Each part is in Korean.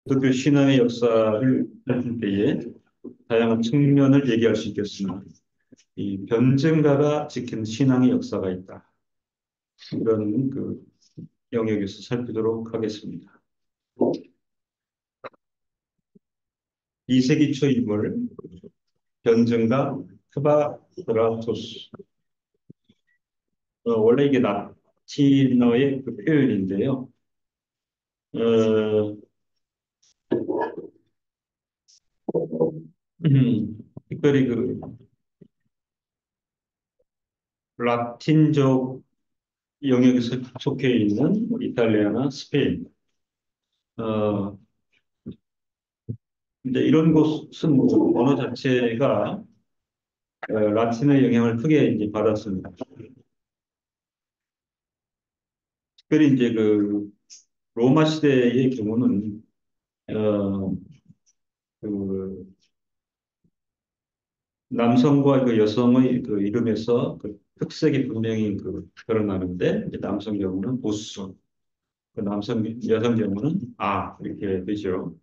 기독교 신앙의 역사를 할 때에 다양한 측면을 얘기할 수 있겠으나 이 변증가가 지킨 신앙의 역사가 있다. 이런 영역에서 살피도록 하겠습니다. 2세기 초 인물 변증가 크바드라토스. 원래 이게 라틴어의 표현인데요. 어, 특별히 라틴족 영역에 속해 있는 이탈리아나 스페인, 어, 이제 이런 곳은 언어 자체가 라틴의 영향을 크게 이제 받았습니다. 특별히 이제 로마 시대의 경우는 어, 그 남성과 여성의 이름에서 특색이 분명히 드러나는데 이제 남성 경우는 보수, 여성 경우는 이렇게 되죠.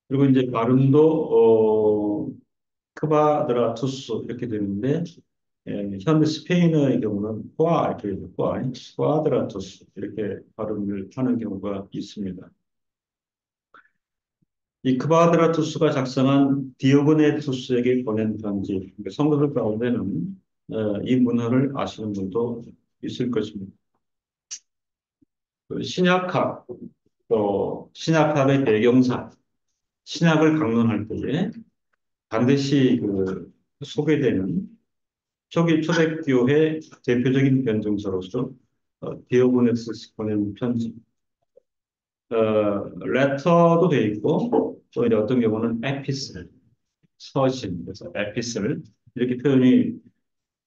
그리고 이제 발음도 크바드라투스 이렇게 되는데 현대 스페인어의 경우는 이렇게 되죠. 쿼드라투스 이렇게 발음을 하는 경우가 있습니다. 이 크바드라투스가 작성한 디오그네투스에게 보낸 편지, 그러니까 성도들 가운데는 이 문헌을 아시는 분도 있을 것입니다. 신약학, 또 신약학의 배경사, 신약을 강론할 때에 반드시 소개되는 초대교회 대표적인 변증서로서 디오그네투스 보낸 편지, 레터도 돼 있고 또 이제 어떤 경우는 에피슬, 서신, 그래서 에피슬 이렇게 표현이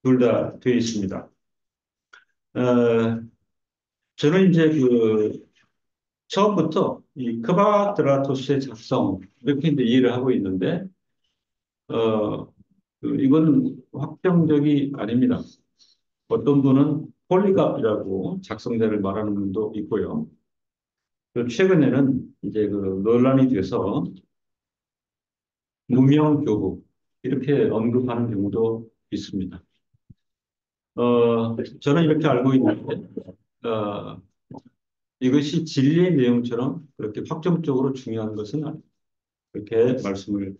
둘 다 되어 있습니다. 어, 저는 이제 처음부터 이 크바드라토스의 작성 이렇게 이제 이해를 하고 있는데 어, 이건 확정적이 아닙니다. 어떤 분은 폴리갑이라고 작성자를 말하는 분도 있고요. 최근에는 이제 논란이 돼서 무명교부 이렇게 언급하는 경우도 있습니다. 저는 이렇게 알고 있는데 어, 이것이 진리의 내용처럼 그렇게 확정적으로 중요한 것은 그렇게 말씀을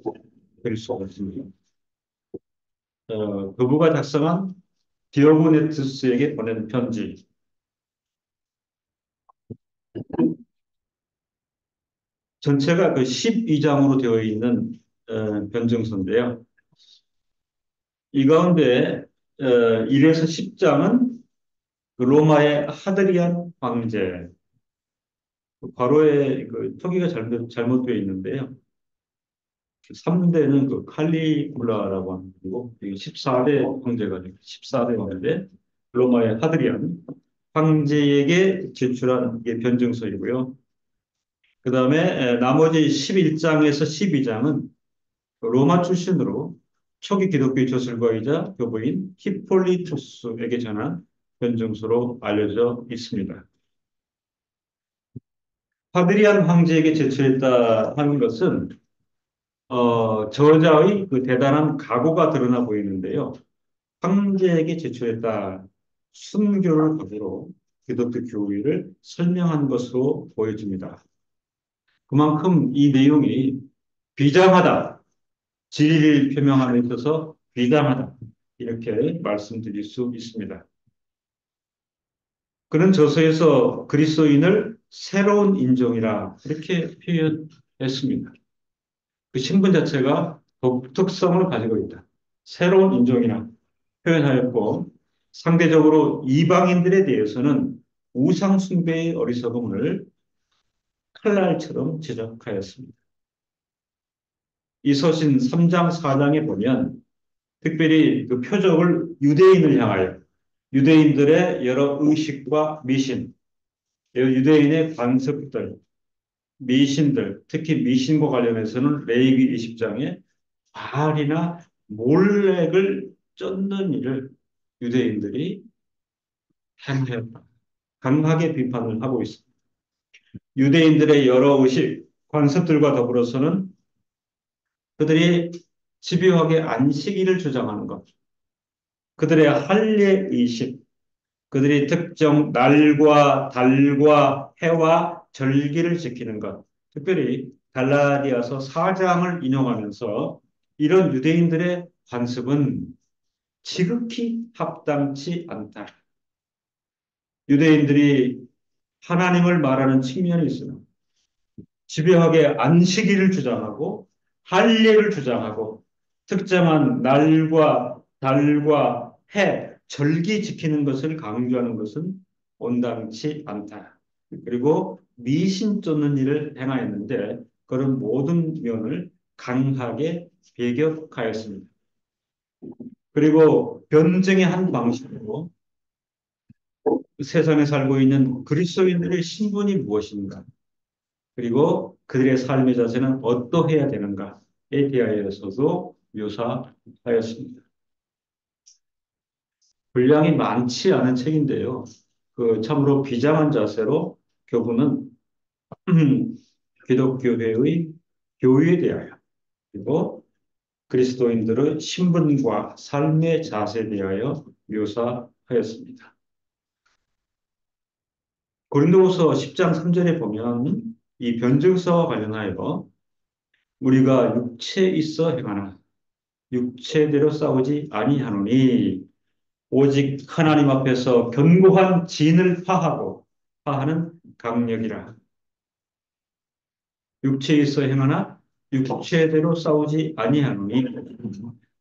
드릴 수가 없습니다. 그부가 작성한 디오고네투스에게 보낸 편지, 전체가 12장으로 되어 있는 변증서인데요. 이 가운데 1에서 10장은 로마의 하드리안 황제, 과로의 표기가 잘못되어 있는데요. 3대는 칼리굴라라고 하는 거고, 14대 황제가 되고, 14대 황제, 로마의 하드리안 황제에게 제출한 게 변증서이고요. 그 다음에 나머지 11장에서 12장은 로마 출신으로 초기 기독교의 저술가이자 교부인 히폴리투스에게 전한 변증서로 알려져 있습니다. 하드리안 황제에게 제출했다 하는 것은 저자의 대단한 각오가 드러나 보이는데요. 황제에게 제출했다 순교를 거대로 기독교 교리를 설명한 것으로 보여집니다. 그만큼 이 내용이 비장하다, 진리를 표명함에 있어서 비장하다 이렇게 말씀드릴 수 있습니다. 그는 저서에서 그리스도인을 새로운 인종이라 이렇게 표현했습니다. 그 신분 자체가 독특성을 가지고 있다. 새로운 인종이라 표현하였고 상대적으로 이방인들에 대해서는 우상 숭배의 어리석음을 칼날처럼 지적하였습니다. 이 서신 3장, 4장에 보면 특별히 표적을 유대인을 향하여 유대인들의 여러 의식과 미신, 유대인의 관습들, 미신들, 특히 미신과 관련해서는 레위기 20장에 바알이나 몰렉을 쫓는 일을 유대인들이 행하였다. 강하게 비판을 하고 있습니다. 유대인들의 여러 의식, 관습들과 더불어서는 그들이 집요하게 안식일을 주장하는 것, 그들의 할례 의식, 그들이 특정 날과 달과 해와 절기를 지키는 것, 특별히 갈라디아서 4장을 인용하면서 이런 유대인들의 관습은 지극히 합당치 않다. 유대인들이 하나님을 말하는 측면이 있으나 집요하게 안식일을 주장하고 할례를 주장하고 특정한 날과 달과 해, 절기 지키는 것을 강조하는 것은 온당치 않다. 그리고 미신 쫓는 일을 행하였는데 그런 모든 면을 강하게 배격하였습니다. 그리고 변증의 한 방식으로 세상에 살고 있는 그리스도인들의 신분이 무엇인가? 그리고 그들의 삶의 자세는 어떠해야 되는가에 대하여서도 묘사하였습니다. 분량이 많지 않은 책인데요. 참으로 비장한 자세로 교부는 기독교회의 교회에 대하여 그리고 그리스도인들의 신분과 삶의 자세에 대하여 묘사하였습니다. 고린도후서 10장 3절에 보면 이 변증서와 관련하여 우리가 육체에 있어 행하나 육체대로 싸우지 아니하노니 오직 하나님 앞에서 견고한 진을 파하고 파하는 강력이라. 육체에 있어 행하나 육체대로 싸우지 아니하노니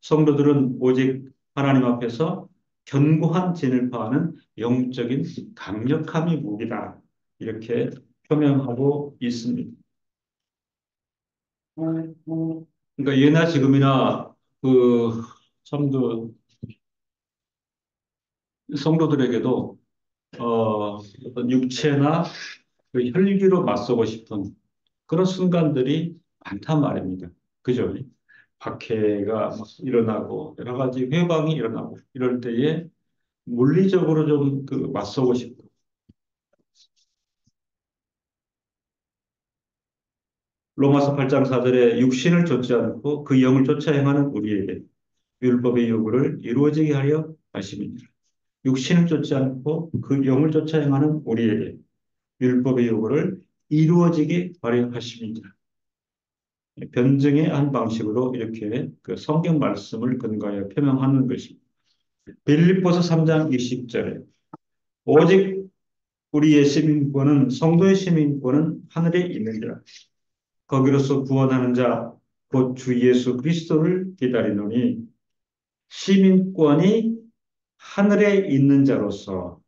성도들은 오직 하나님 앞에서 견고한 진을 파하는 영적인 강력함이 무기다. 이렇게 표명하고 있습니다. 그러니까 예나 지금이나 그 참그 성도들에게도 어떤 육체나 그 혈기로 맞서고 싶은 그런 순간들이 많단 말입니다. 그죠? 박해가 막 일어나고 여러 가지 회방이 일어나고 이럴 때에 물리적으로 좀 그 맞서고 싶고 로마서 8장 4절에 육신을 좇지 않고 그 영을 쫓아 행하는 우리에게 율법의 요구를 이루어지게 하려 하심이니라. 육신을 쫓지 않고 그 영을 쫓아 행하는 우리에게 율법의 요구를 이루어지게 하려 하심이니라. 변증의 한 방식으로 이렇게 그 성경 말씀을 근거하여 표명하는 것입니다. 빌립보서 3장 20절에 오직 우리의 시민권은 성도의 시민권은 하늘에 있느니라. 거기로서 구원하는 자 곧 주 예수 그리스도를 기다리노니 시민권이 하늘에 있는 자로서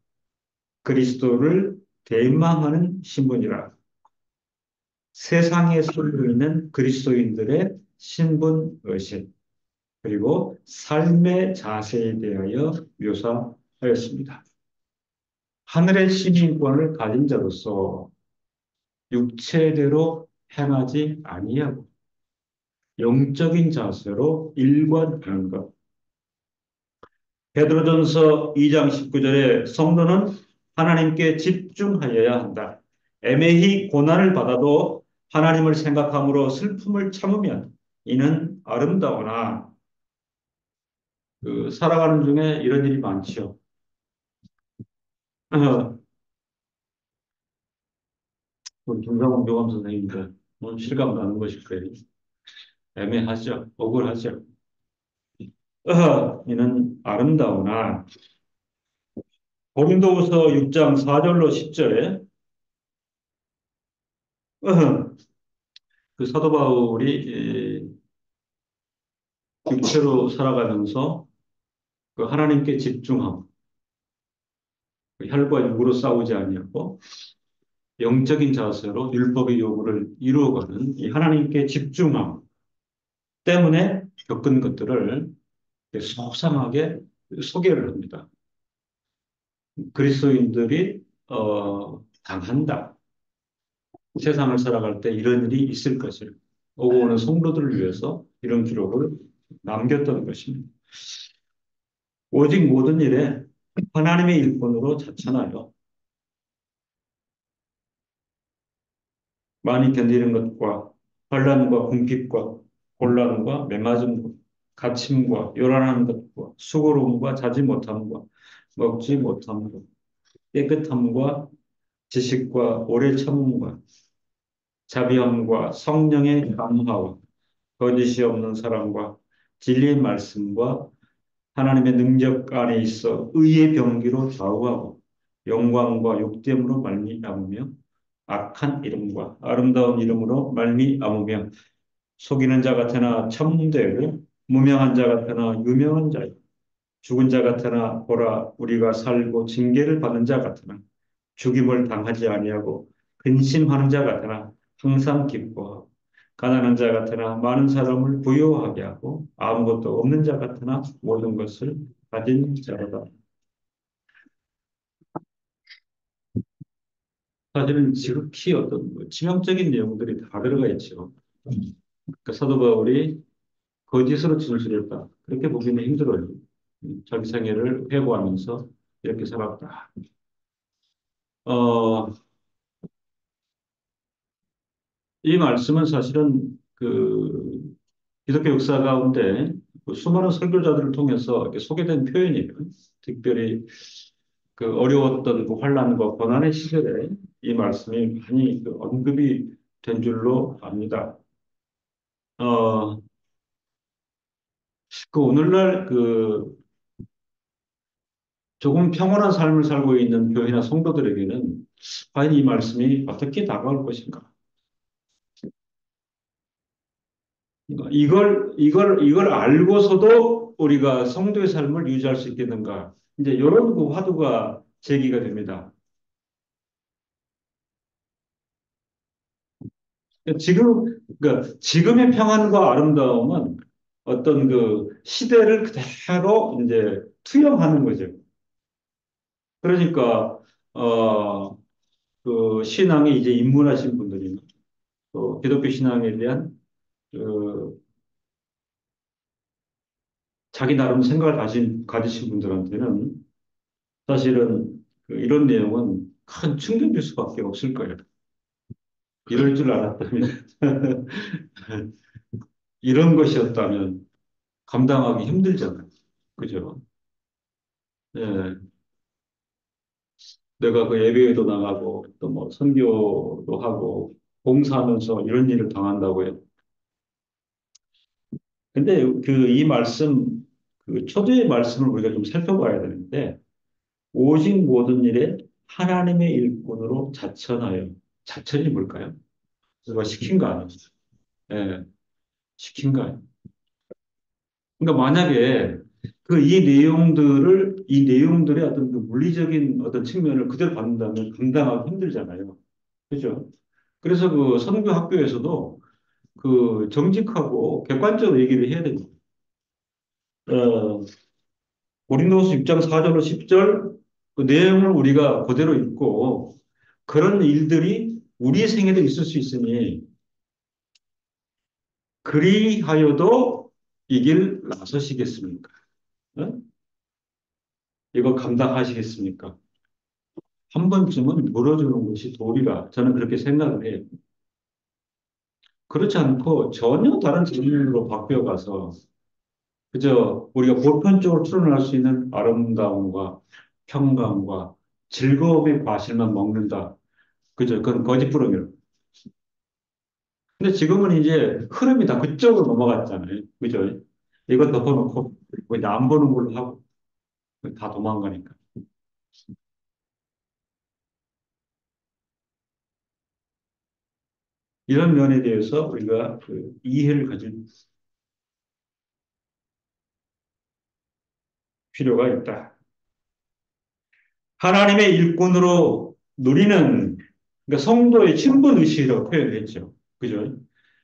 그리스도를 대망하는 신분이라. 세상에 쏠려 있는 그리스도인들의 신분 의식 그리고 삶의 자세에 대하여 묘사하였습니다. 하늘의 시민권을 가진 자로서 육체대로 행하지 아니하고 영적인 자세로 일관하는 것. 베드로전서 2장 19절에 성도는 하나님께 집중하여야 한다. 애매히 고난을 받아도 하나님을 생각함으로 슬픔을 참으면 이는 아름다우나 살아가는 중에 이런 일이 많죠. 우리 김상훈 교감 선생님들 실감 나는 것일 거예요. 애매하죠. 억울하죠. 이는 아름다우나 고린도후서 6장 4절로 10절에 그 사도 바울이 육체로 살아가면서 그 하나님께 집중하고 그 혈과 육으로 싸우지 아니하고 영적인 자세로 율법의 요구를 이루어가는 이 하나님께 집중함 때문에 겪은 것들을 소상하게 소개를 합니다. 그리스도인들이 당한다. 세상을 살아갈 때 이런 일이 있을 것을 오고 오는 성도들을 위해서 이런 기록을 남겼던 것입니다. 오직 모든 일에 하나님의 일꾼으로 자천하여 많이 견디는 것과 환란과 궁핍과 곤란과 메마름과 갇힘과 요란한 것과 수고로움과 자지 못함과 먹지 못함과 깨끗함과 지식과 오래 참음과 자비함과 성령의 감화와 거짓이 없는 사랑과 진리의 말씀과 하나님의 능력 안에 있어 의의 병기로 좌우하고 영광과 욕됨으로 말미암으며 악한 이름과 아름다운 이름으로 말미암으며 속이는 자 같으나 참되고 무명한 자 같으나 유명한 자요 죽은 자 같으나 보라 우리가 살고 징계를 받는 자 같으나 죽임을 당하지 아니하고 근심하는 자 같으나 항상 기뻐하고 가난한 자 같으나 많은 사람을 부유하게 하고 아무것도 없는 자 같으나 모든 것을 가진 자로다. 사실은 지극히 어떤 뭐 치명적인 내용들이 다 들어가 있죠. 그러니까 사도 바울이 거짓으로 진술했다. 그렇게 보기는 힘들어요. 자기 생애를 회고하면서 이렇게 살았다. 어, 이 말씀은 사실은 그 기독교 역사 가운데 그 수많은 설교자들을 통해서 이렇게 소개된 표현이에요. 특별히 그 어려웠던 그 환란과 고난의 시절에 이 말씀이 많이 그 언급이 된 줄로 압니다. 어, 그 오늘날 그 조금 평온한 삶을 살고 있는 교회나 성도들에게는 과연 이 말씀이 어떻게 다가올 것인가? 이걸 알고서도 우리가 성도의 삶을 유지할 수 있겠는가? 이제 이런 그 화두가 제기가 됩니다. 그러니까 지금의 평안과 아름다움은 어떤 그 시대를 그대로 이제 투영하는 거죠. 그러니까, 그 신앙에 이제 입문하신 분들이나 또 기독교 신앙에 대한 그 자기 나름 생각을 가지신 분들한테는 사실은 그 이런 내용은 큰 충격일 수밖에 없을 거예요. 이럴 줄 알았다면, 이런 것이었다면 감당하기 힘들잖아요. 그죠? 예, 내가 그 예배에도 나가고 또 뭐 선교도 하고 봉사하면서 이런 일을 당한다고 해요. 근데 그 이 말씀, 그 초대의 말씀을 우리가 좀 살펴봐야 되는데 오직 모든 일에 하나님의 일꾼으로 자천하여 자천이 뭘까요? 누가 시킨 거 아니에요? 예, 시킨 거 아니에요. 그러니까 만약에 그 이 내용들의 어떤 그 물리적인 어떤 측면을 그대로 받는다면 감당하기 힘들잖아요. 그죠? 그래서 그 선교 학교에서도 그 정직하고 객관적으로 얘기를 해야 됩니다. 어, 고린도서 6장 4절로 10절 그 내용을 우리가 그대로 읽고 그런 일들이 우리 생에도 있을 수 있으니 그리하여도 이 길 나서시겠습니까? 어? 이거 감당하시겠습니까? 한 번쯤은 물어주는 것이 도리라 저는 그렇게 생각을 해요. 그렇지 않고 전혀 다른 질문으로 바뀌어가서 그저 우리가 보편적으로 추론할 수 있는 아름다움과 평강과 즐거움의 과실만 먹는다. 그죠? 그건 거짓부렁이에요. 근데 지금은 이제 흐름이 다 그쪽으로 넘어갔잖아요. 그죠? 이거 덮어놓고 뭐 이제 안 보는 걸로 하고 다 도망가니까. 이런 면에 대해서 우리가 그 이해를 가질 필요가 있다. 하나님의 일꾼으로 누리는 그러니까 성도의 신분 의식이라고 표현했죠. 그죠?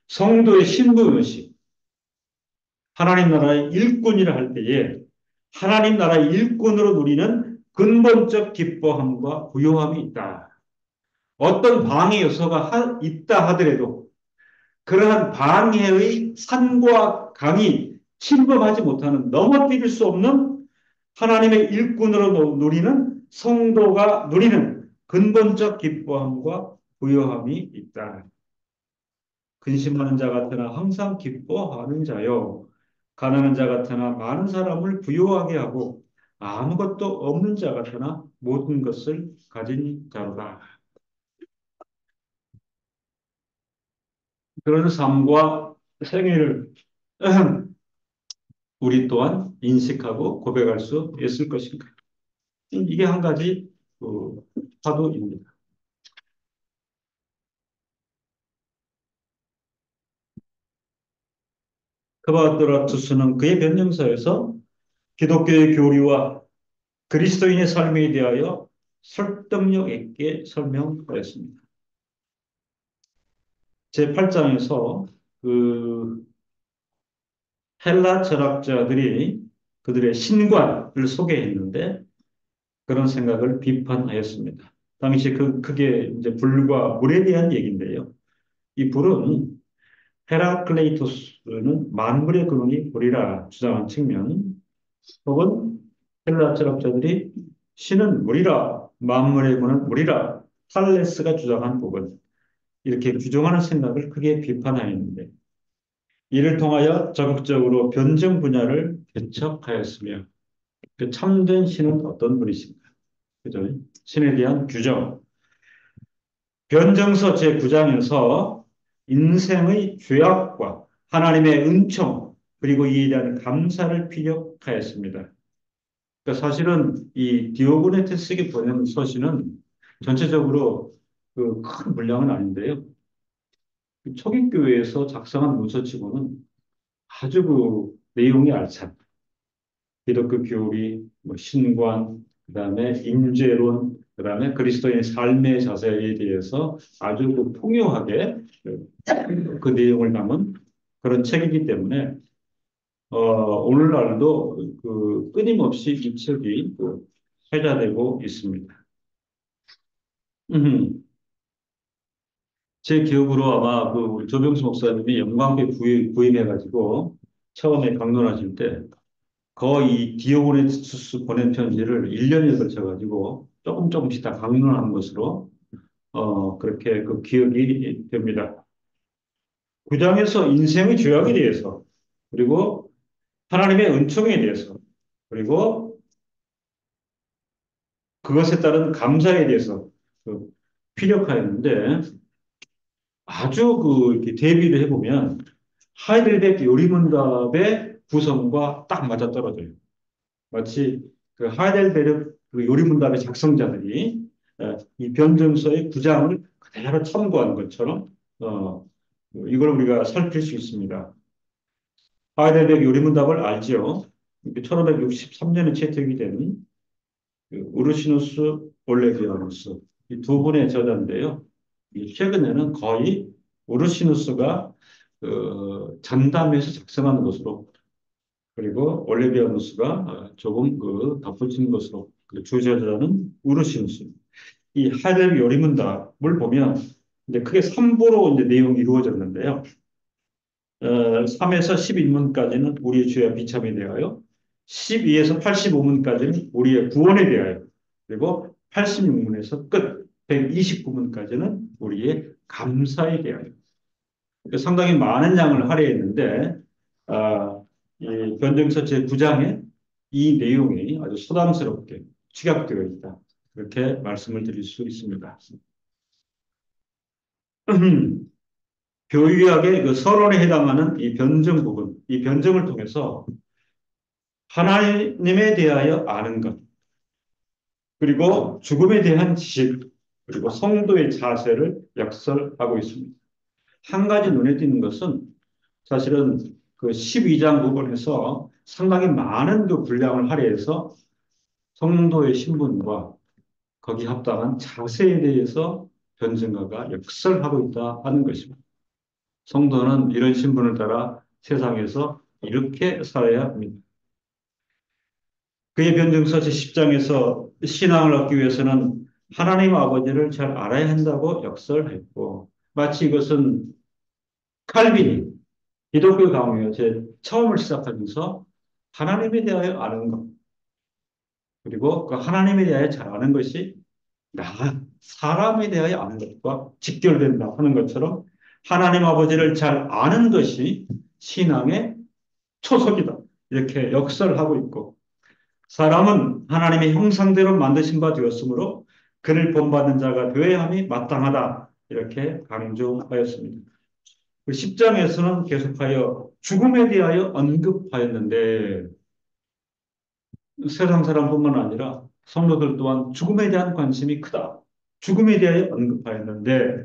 성도의 신분 의식. 하나님 나라의 일꾼이라 할 때에 하나님 나라의 일꾼으로 누리는 근본적 기뻐함과 부요함이 있다. 어떤 방해 요소가 있다 하더라도 그러한 방해의 산과 강이 침범하지 못하는 넘어뜨릴 수 없는 하나님의 일꾼으로 누리는 성도가 누리는 근본적 기뻐함과 부요함이 있다. 근심하는 자 같으나 항상 기뻐하는 자요. 가난한 자 같으나 많은 사람을 부유하게 하고 아무것도 없는 자 같으나 모든 것을 가진 자로다. 그런 삶과 생애를 우리 또한 인식하고 고백할 수 있을 것인가? 이게 한 가지 그 화두입니다. 크바드라투스는 그의 변명서에서 기독교의 교리와 그리스도인의 삶에 대하여 설득력 있게 설명하였습니다. 제8장에서 그 헬라 철학자들이 그들의 신관을 소개했는데 그런 생각을 비판하였습니다. 당시 그게 이제 불과 물에 대한 얘기인데요. 이 불은 헤라클레이토스는 만물의 근원이 불이라 주장한 측면, 혹은 헬라 철학자들이 신은 물이라 만물의 근원 물이라 탈레스가 주장한 부분, 이렇게 규정하는 생각을 크게 비판하였는데 이를 통하여 적극적으로 변증 분야를 개척하였으며 그 참된 신은 어떤 분이신가? 그죠? 신에 대한 규정. 변증서 제9장에서 인생의 죄악과 하나님의 은총 그리고 이에 대한 감사를 피력하였습니다. 그러니까 사실은 이 디오고네테스에게 보낸 서신은 전체적으로 그 큰 분량은 아닌데요. 초기 교회에서 작성한 문서치고는 아주 그 내용이 알찬 기독교 교리, 뭐 신관, 그다음에 인재론, 그다음에 그리스도인의 삶의 자세에 대해서 아주 그 풍요하게 그 내용을 담은 그런 책이기 때문에 오늘날도 그 끊임없이 이 책이 그 회자되고 있습니다. 제 기억으로 아마 그 우리 조병수 목사님이 영광교회 부임해가지고 처음에 강론하실 때 거의 디오고네투스 보낸 편지를 1년에 걸쳐가지고 조금씩 다 강론한 것으로 그렇게 그 기억이 됩니다. 구장에서 인생의 죄악에 대해서 그리고 하나님의 은총에 대해서 그리고 그것에 따른 감사에 대해서 그 피력하였는데 아주 그 이렇게 대비를 해보면 하이델베르크 요리문답의 구성과 딱 맞아떨어져요. 마치 그 하이델베르크 그 요리문답의 작성자들이 이 변증서의 구장을 그대로 참고한 것처럼 이걸 우리가 살필 수 있습니다. 하이델베르크 요리문답을 알죠? 1563년에 채택이 된 우르시누스 올레비아누스 이 두 분의 저자인데요. 최근에는 거의 우르시누스가 전담해서 작성한 것으로 그리고 올레비아누스가 조금 그 덧붙인 것으로 그 주저자는 우르시누스. 이 하이델 요리문답을 보면 이제 크게 3부로 이제 내용이 이루어졌는데요. 3에서 11문까지는 우리의 죄와 비참에 대하여, 12에서 85문까지는 우리의 구원에 대하여, 그리고 86문에서 끝 129문까지는 우리의 감사에 대하여. 상당히 많은 양을 할애했는데 아, 이 변증서 제9장에 이 내용이 아주 소담스럽게 축약되어 있다. 그렇게 말씀을 드릴 수 있습니다. 교유학의 그 서론에 해당하는 이 변증 부분, 이 변증을 통해서 하나님에 대하여 아는 것, 그리고 죽음에 대한 지식, 그리고 성도의 자세를 역설하고 있습니다. 한 가지 눈에 띄는 것은 사실은 그 12장 부분에서 상당히 많은 그 분량을 할애해서 성도의 신분과 거기 합당한 자세에 대해서 변증가가 역설하고 있다 하는 것입니다. 성도는 이런 신분을 따라 세상에서 이렇게 살아야 합니다. 그의 변증서 제10장에서 신앙을 얻기 위해서는 하나님 아버지를 잘 알아야 한다고 역설했고 마치 이것은 칼빈이 기독교 강요에 제 처음을 시작하면서 하나님에 대하여 아는 것, 그리고 그 하나님에 대하여 잘 아는 것이 나, 사람에 대하여 아는 것과 직결된다 하는 것처럼 하나님 아버지를 잘 아는 것이 신앙의 초석이다. 이렇게 역설을 하고 있고, 사람은 하나님의 형상대로 만드신 바 되었으므로 그를 본받는 자가 되어야 함이 마땅하다. 이렇게 강조하였습니다. 그 10장에서는 계속하여 죽음에 대하여 언급하였는데, 세상 사람뿐만 아니라 성도들 또한 죽음에 대한 관심이 크다. 죽음에 대하여 언급하였는데,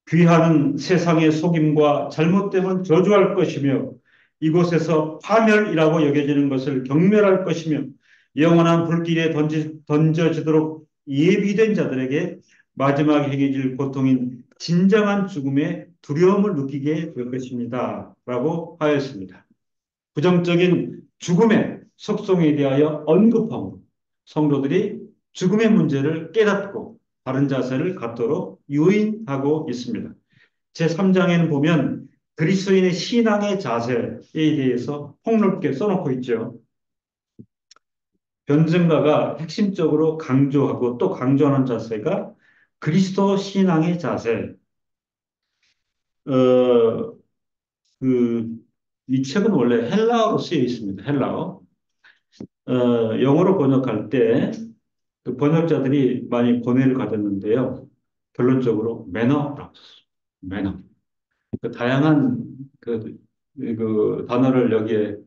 귀하는 세상의 속임과 잘못됨을 저주할 것이며 이곳에서 파멸이라고 여겨지는 것을 경멸할 것이며 영원한 불길에 던져지도록 예비된 자들에게 마지막에 행해질 고통인 진정한 죽음의 두려움을 느끼게 될 것입니다. 라고 하였습니다. 부정적인 죽음의 속성에 대하여 언급함으로 성도들이 죽음의 문제를 깨닫고 바른 자세를 갖도록 유인하고 있습니다. 제3장에는 보면 그리스도인의 신앙의 자세에 대해서 폭넓게 써놓고 있죠. 변증가가 핵심적으로 강조하고 또 강조하는 자세가 그리스도 신앙의 자세. 어, 이 책은 원래 헬라어로 쓰여 있습니다. 헬라어. 영어로 번역할 때 그 번역자들이 많이 고뇌를 가졌는데요. 결론적으로 매너라고 썼어요. 매너. 그 다양한 그 단어를 여기에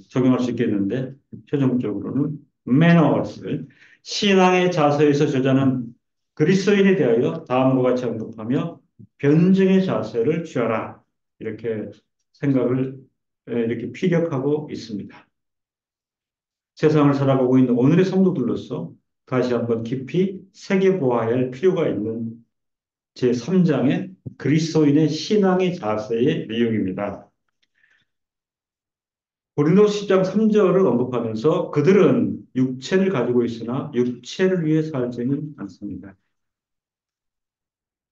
적용할 수 있겠는데 최종적으로는 매너를 신앙의 자세에서 저자는 그리스도인에 대하여 다음과 같이 언급하며 변증의 자세를 취하라 이렇게 생각을 이렇게 피력하고 있습니다. 세상을 살아가고 있는 오늘의 성도들로서 다시 한번 깊이 새겨보아야 할 필요가 있는 제3장의 그리스도인의 신앙의 자세의 내용입니다. 고린도서 10장 3절을 언급하면서 그들은 육체를 가지고 있으나 육체를 위해 살지는 않습니다.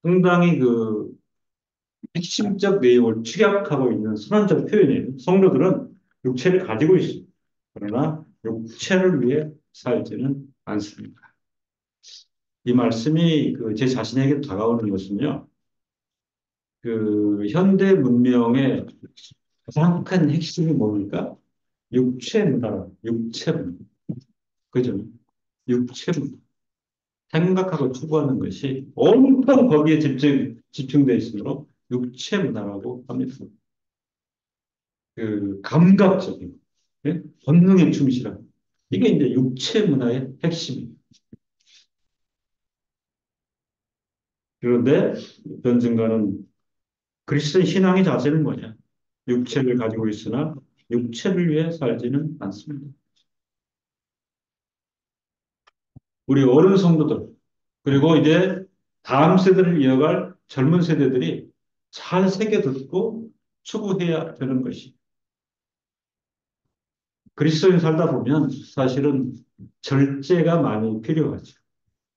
상당히 그 핵심적 내용을 축약하고 있는 선언적 표현이에요. 성도들은 육체를 가지고 있습니다. 그러나 육체를 위해 살지는 않습니다. 이 말씀이 제 자신에게 다가오는 것은요. 현대 문명의 가장 큰 핵심이 뭡니까? 육체입니다. 육체입니다. 그죠? 육체입니다. 생각하고 추구하는 것이 온통 거기에 집중되어 있으므로 육체 문화라고 합니다. 감각적인, 예? 본능에 충실한. 이게 이제 육체 문화의 핵심입니다. 그런데 변증가는 그리스도의 신앙의 자세는 뭐냐? 육체를 가지고 있으나 육체를 위해 살지는 않습니다. 우리 어른 성도들, 그리고 이제 다음 세대를 이어갈 젊은 세대들이 잘 새겨 듣고 추구해야 되는 것이. 그리스도인 살다 보면 사실은 절제가 많이 필요하죠.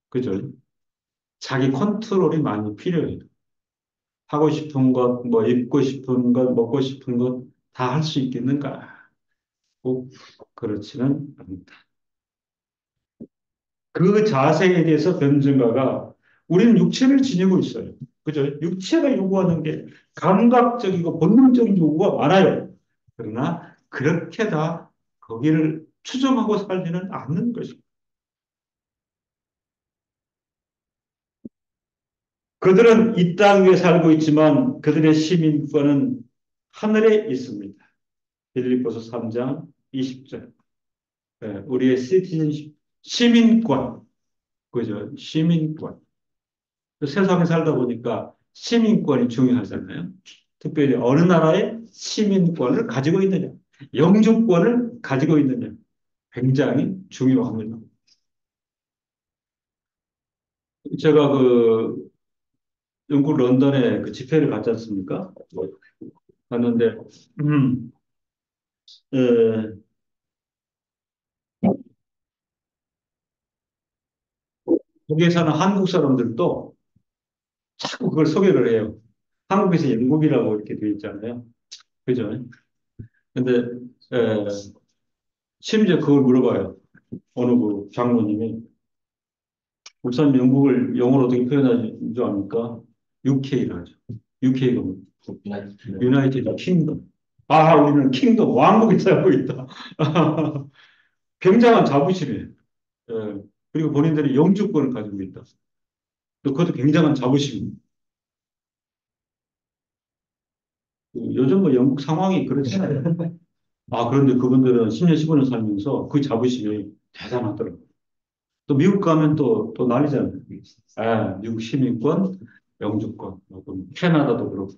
그죠? 자기 컨트롤이 많이 필요해요. 하고 싶은 것, 뭐 입고 싶은 것, 먹고 싶은 것 다 할 수 있겠는가? 꼭 그렇지는 않다. 그 자세에 대해서 변증가가 우리는 육체를 지니고 있어요. 그죠? 육체가 요구하는 게 감각적이고 본능적인 요구가 많아요. 그러나 그렇게 다 거기를 추종하고 살지는 않는 것입니다. 그들은 이 땅 위에 살고 있지만 그들의 시민권은 하늘에 있습니다. 빌립보서 3장 20절. 우리의 시티즌십, 시민권, 그죠? 시민권. 세상에 살다 보니까 시민권이 중요하잖아요. 특별히 어느 나라의 시민권을 가지고 있느냐, 영주권을 가지고 있느냐, 굉장히 중요합니다. 제가 영국 런던에 그 집회를 갔지 않습니까? 갔는데, 음, 에, 거기에 사는 한국 사람들도 자꾸 그걸 소개를 해요. 한국에서 영국이라고 이렇게 되어 있잖아요. 그죠? 근데, 에, 심지어 그걸 물어봐요. 어느 그 장로님이. 목사님 영국을 영어로 어떻게 표현하는 줄 압니까? UK라죠. UK가 뭐, 유나이티드 킹덤. 아, 우리는 킹덤, 왕국에 살고 있다. 굉장한 자부심이에요. 예. 그리고 본인들이 영주권을 가지고 있다. 또 그것도 굉장한 자부심. 요즘 뭐 영국 상황이 그렇잖아요. 아, 그런데 그분들은 10년, 15년 살면서 그 자부심이 대단하더라고요. 또 미국 가면 또 난리잖아요. 아, 미국 시민권, 영주권, 캐나다도 그렇고.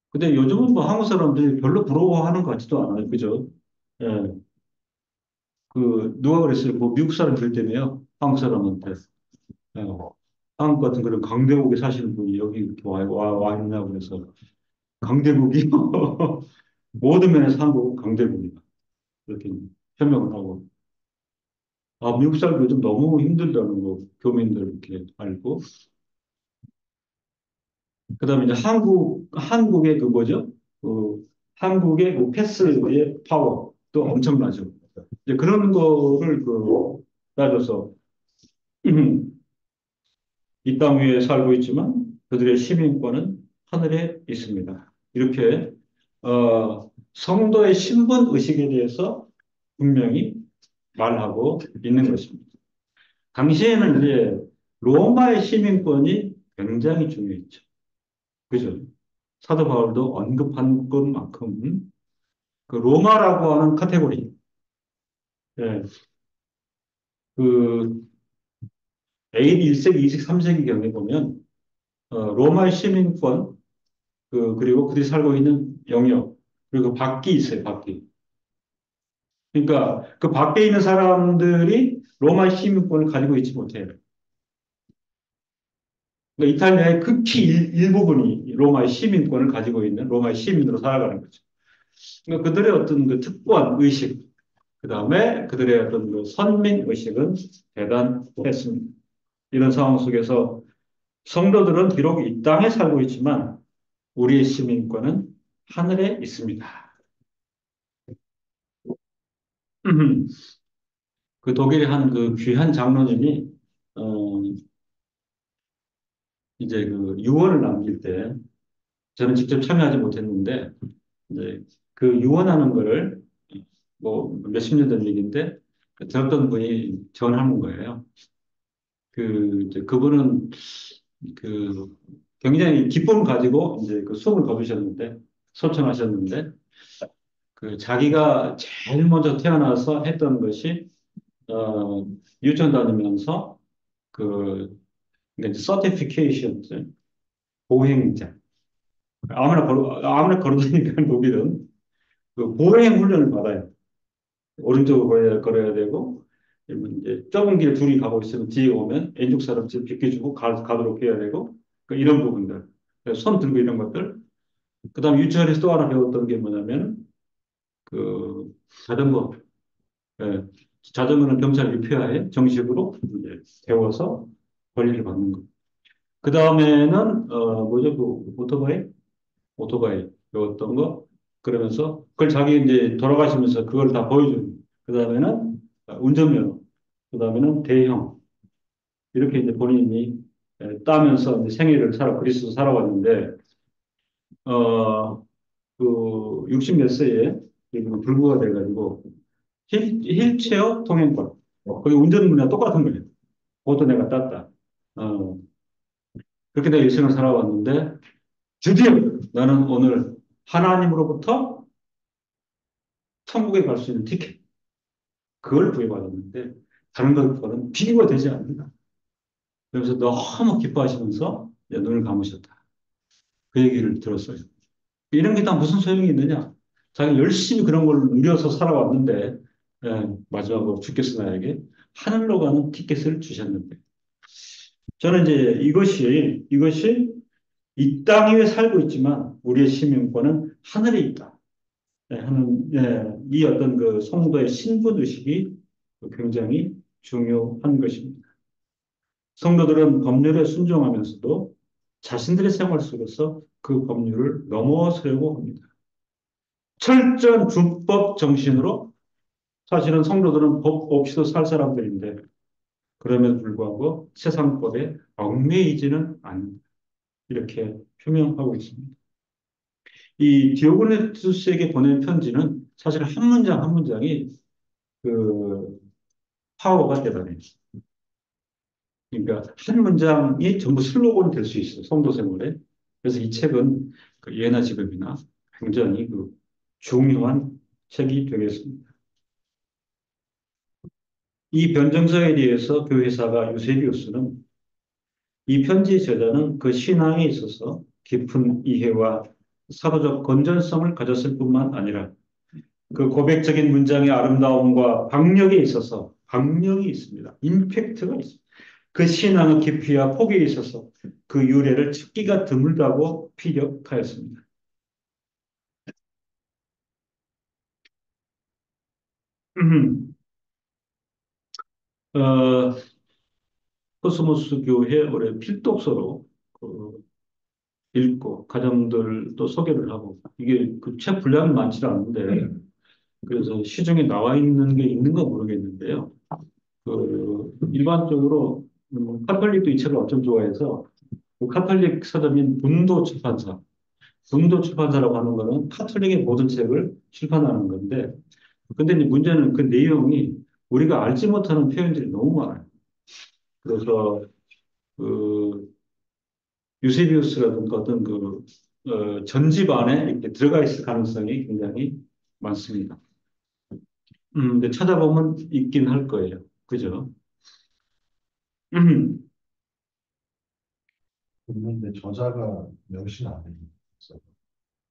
근데 요즘은 뭐 한국 사람들이 별로 부러워하는 것 같지도 않아요. 그죠? 예. 누가 그랬어요? 뭐 미국 사람들 때문에요. 한국 사람한테. 예. 한국 같은 그런 강대국에 사시는 분이 여기 이렇게 와 있냐고 그래서 강대국이 모든 면에서 한국은 강대국이다. 이렇게 설명을 하고. 아, 미국 살기 요즘 너무 힘들다는 거 교민들 이렇게 알고. 그다음에 이제 한국의 그 뭐죠? 한국의 그 패스의 파워도 엄청나죠. 이제 그런 거를 따져서 이 땅 위에 살고 있지만 그들의 시민권은 하늘에 있습니다. 이렇게 성도의 신분 의식에 대해서 분명히 말하고 있는 것입니다. 당시에는 이제 로마의 시민권이 굉장히 중요했죠. 그죠? 사도 바울도 언급한 것만큼 그 로마라고 하는 카테고리, 예, 그 AD 1세기, 2세기, 3세기 경에 보면 로마의 시민권 그리고 그들이 살고 있는 영역 그리고 밖이 있어요. 밖이. 그러니까 그 밖에 있는 사람들이 로마의 시민권을 가지고 있지 못해요. 그러니까 이탈리아의 극히 일부분이 로마의 시민권을 가지고 있는 로마의 시민으로 살아가는 거죠. 그러니까 그들의 어떤 그 특권 의식, 그 다음에 그들의 어떤 그 선민 의식은 대단했습니다. 이런 상황 속에서 성도들은 비록 이 땅에 살고 있지만 우리의 시민권은 하늘에 있습니다. 그 독일의 한 그 귀한 장로님이 어 이제 그 유언을 남길 때 저는 직접 참여하지 못했는데 이제 그 유언하는 거를 뭐 몇십 년 된 얘기인데 들었던 분이 전하는 거예요. 이제 그분은 그 굉장히 기쁨을 가지고 이제 그 수업을 거두셨는데 소청하셨는데 그 자기가 제일 먼저 태어나서 했던 것이 어 유치원 다니면서 그 서티피케이션 보행자 아무나 걸어다니까 독일은 그 보행 훈련을 받아요. 오른쪽으로 걸어야 되고 이제 좁은 길 둘이 가고 있으면 뒤에 오면 왼쪽 사람 비켜주고 가도록 해야 되고 이런 부분들 손 들고 이런 것들 그다음 유치원에서 또 하나 배웠던 게 뭐냐면 그 자전거 예, 자전거는 경찰 유폐하에 정식으로 이제 배워서 권리를 받는 거. 그 다음에는 뭐죠 그 오토바이 배웠던 거 그러면서 그걸 자기 이제 돌아가시면서 그걸 다 보여주는. 그 다음에는 운전면허. 그 다음에는 대형 이렇게 이제 본인이 따면서 이제 생애를 그리스도 살아왔는데 어 그 60 몇 세에 지금 불구가 돼가지고 휠체어 통행권. 거기 운전면허 똑같은 거예요. 그것도 내가 땄다. 어, 그렇게 내가 일생을 살아왔는데 드디어 나는 오늘 하나님으로부터 천국에 갈 수 있는 티켓. 그걸 구해받았는데 다른 것과는 비교가 되지 않는다. 그래서 너무 기뻐하시면서 눈을 감으셨다. 그 얘기를 들었어요. 이런 게 다 무슨 소용이 있느냐? 자기 열심히 그런 걸 누려서 살아왔는데 마지막으로 주께서 나에게 하늘로 가는 티켓을 주셨는데 저는 이제 이것이 이 땅 위에 살고 있지만 우리의 시민권은 하늘에 있다. 이 어떤 그 성도의 신분 의식이 굉장히 중요한 것입니다. 성도들은 법률에 순종하면서도 자신들의 생활 속에서 그 법률을 넘어서려고 합니다. 철저한 준법 정신으로 사실은 성도들은 법 없이도 살 사람들인데 그럼에도 불구하고 세상법에 얽매이지는 않는다. 이렇게 표명하고 있습니다. 이 디오고네투스에게 보낸 편지는 사실 한 문장 한 문장이 그 파워가 대단해요. 그러니까 한 문장이 전부 슬로건이 될 수 있어요. 성도 생활에. 그래서 이 책은 그 예나 지금이나 굉장히 그 중요한 책이 되겠습니다. 이 변증서에 대해서 교회사가 유세비우스는 이 편지 저자는 그 신앙에 있어서 깊은 이해와 사도적 건전성을 가졌을 뿐만 아니라 그 고백적인 문장의 아름다움과 박력에 있어서 박력이 있습니다. 임팩트가 있습니다. 그 신앙의 깊이와 폭에 있어서 그 유래를 찾기가 드물다고 피력하였습니다. 어, 코스모스 교회 올해 필독서로 그 읽고 가정들도 소개를 하고 이게 그 책 분량이 많지 않은데 그래서 시중에 나와 있는 게 있는가 모르겠는데요. 그 일반적으로 카톨릭도 이 책을 엄청 좋아해서 그 카톨릭 서점인 분도 출판사라고 하는 거는 카톨릭의 모든 책을 출판하는 건데 근데 이제 문제는 그 내용이 우리가 알지 못하는 표현들이 너무 많아요. 그래서 그 유세비우스라든가 어떤 그 전집 안에 이렇게 들어가 있을 가능성이 굉장히 많습니다. 근데 찾아보면 있긴 할 거예요. 그죠? 음, 있는데 저자가 명시는 안 되는 있어서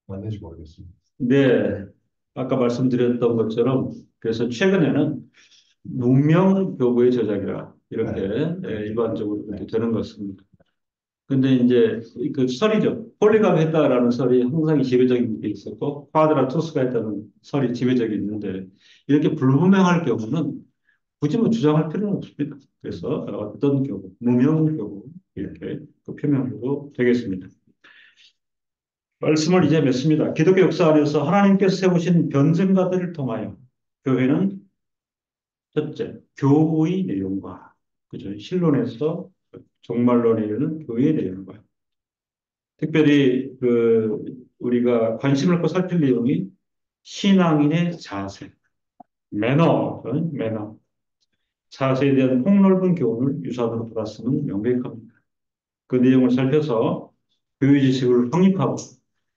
맞는지 모르겠습니다. 네. 아까 말씀드렸던 것처럼 그래서 최근에는 무명 교부의 저작이라 이렇게 네, 일반적으로 네, 그렇게 되는 것 같습니다. 근데 이제 그 설이죠. 폴리갑 했다라는 설이 항상 지배적인 게 있었고, 콰드라투스가 했다는 설이 지배적이 있는데, 이렇게 불분명할 경우는 굳이 뭐 주장할 필요는 없습니다. 그래서 어떤 경우, 무명 경우, 이렇게 그 표명해도 되겠습니다. 말씀을 이제 맺습니다. 기독교 역사 안에서 하나님께서 세우신 변증가들을 통하여 교회는 첫째, 교우의 내용과, 그죠? 신론에서 종말론에 이르는 교회의 내용과, 특별히 그 우리가 관심을 갖고 살필 내용이 신앙인의 자세, 매너, 자세에 대한 폭넓은 교훈을 유산으로 받았음은 명백합니다. 그 내용을 살펴서 교육 지식을 확립하고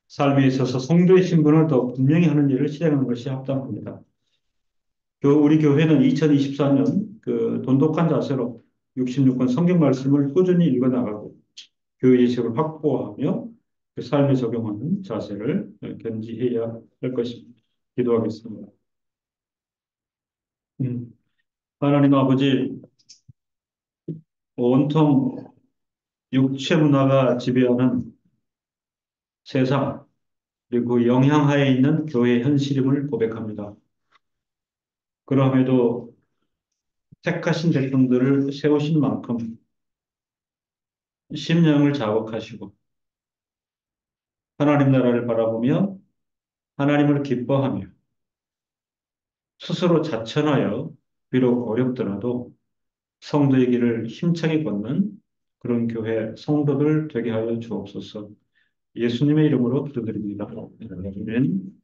삶에 있어서 성도의 신분을 더 분명히 하는 일을 실행하는 것이 합당합니다. 우리 교회는 2024년 그 돈독한 자세로 66권 성경 말씀을 꾸준히 읽어 나가고 교육 지식을 확보하며 그 삶에 적용하는 자세를 견지해야 할 것입니다. 기도하겠습니다. 음. 하나님 아버지, 온통 육체 문화가 지배하는 세상, 그리고 그 영향하에 있는 교회 현실임을 고백합니다. 그럼에도 택하신 백성들을 세우신 만큼 심령을 자극하시고 하나님 나라를 바라보며 하나님을 기뻐하며 스스로 자천하여 비록 어렵더라도 성도의 길을 힘차게 걷는 그런 교회 성도들 되게 하여 주옵소서. 예수님의 이름으로 기도드립니다. 아멘.